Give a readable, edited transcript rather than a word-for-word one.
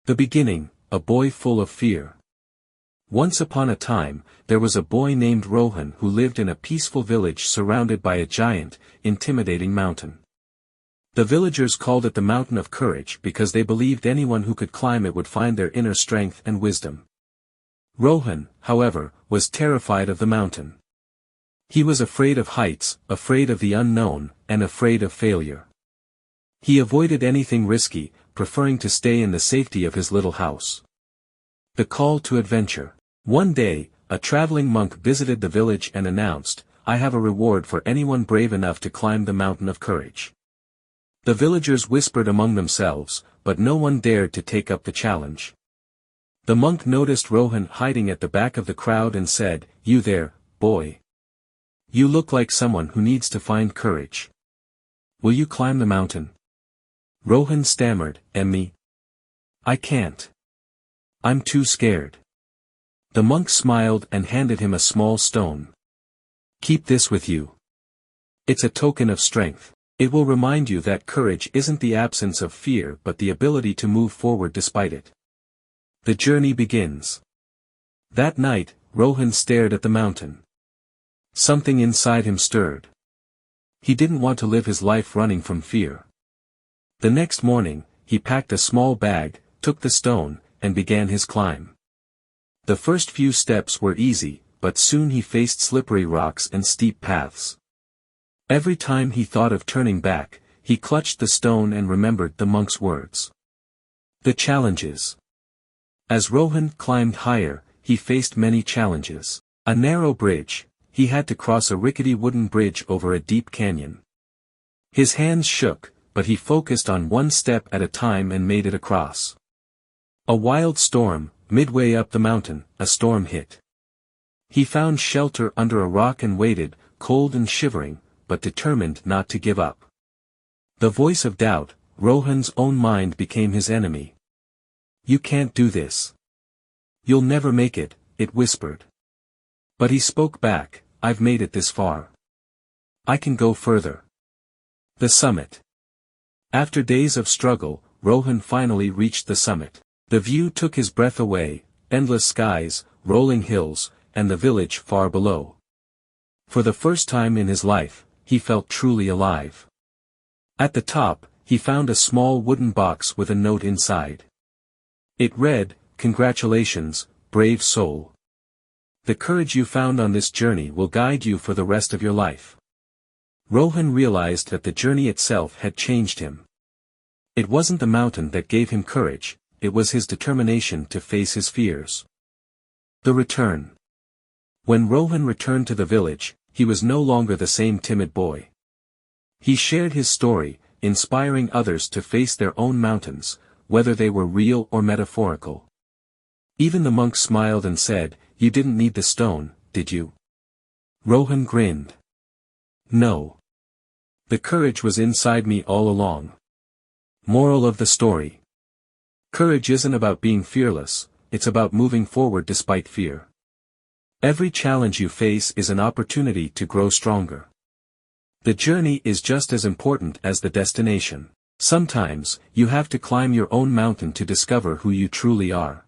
The beginning, a boy full of fear. Once upon a time, there was a boy named Rohan who lived in a peaceful village surrounded by a giant, intimidating mountain. The villagers called it the Mountain of Courage because they believed anyone who could climb it would find their inner strength and wisdom. Rohan, however, was terrified of the mountain. He was afraid of heights, afraid of the unknown, and afraid of failure. He avoided anything risky, preferring to stay in the safety of his little house. The call to adventure. One day, a traveling monk visited the village and announced, "I have a reward for anyone brave enough to climb the Mountain of Courage." The villagers whispered among themselves, but no one dared to take up the challenge. The monk noticed Rohan hiding at the back of the crowd and said, "You there, boy. You look like someone who needs to find courage. Will you climb the mountain?" Rohan stammered, "Me? I can't. I'm too scared." The monk smiled and handed him a small stone. "Keep this with you. It's a token of strength. It will remind you that courage isn't the absence of fear but the ability to move forward despite it." The journey begins. That night, Rohan stared at the mountain. Something inside him stirred. He didn't want to live his life running from fear. The next morning, he packed a small bag, took the stone, and began his climb. The first few steps were easy, but soon he faced slippery rocks and steep paths. Every time he thought of turning back, he clutched the stone and remembered the monk's words. The challenges. As Rohan climbed higher, he faced many challenges. A narrow bridge. He had to cross a rickety wooden bridge over a deep canyon. His hands shook, but he focused on one step at a time and made it across. A wild storm. Midway up the mountain, a storm hit. He found shelter under a rock and waited, cold and shivering, but determined not to give up. The voice of doubt, Rohan's own mind, became his enemy. "You can't do this. You'll never make it," it whispered. But he spoke back, "I've made it this far. I can go further." The summit. After days of struggle, Rohan finally reached the summit. The view took his breath away, endless skies, rolling hills, and the village far below. For the first time in his life, he felt truly alive. At the top, he found a small wooden box with a note inside. It read, "Congratulations, brave soul. The courage you found on this journey will guide you for the rest of your life." Rohan realized that the journey itself had changed him. It wasn't the mountain that gave him courage, it was his determination to face his fears. The return. When Rohan returned to the village, he was no longer the same timid boy. He shared his story, inspiring others to face their own mountains, whether they were real or metaphorical. Even the monk smiled and said, "You didn't need the stone, did you?" Rohan grinned. "No. The courage was inside me all along." Moral of the story. Courage isn't about being fearless, it's about moving forward despite fear. Every challenge you face is an opportunity to grow stronger. The journey is just as important as the destination. Sometimes, you have to climb your own mountain to discover who you truly are.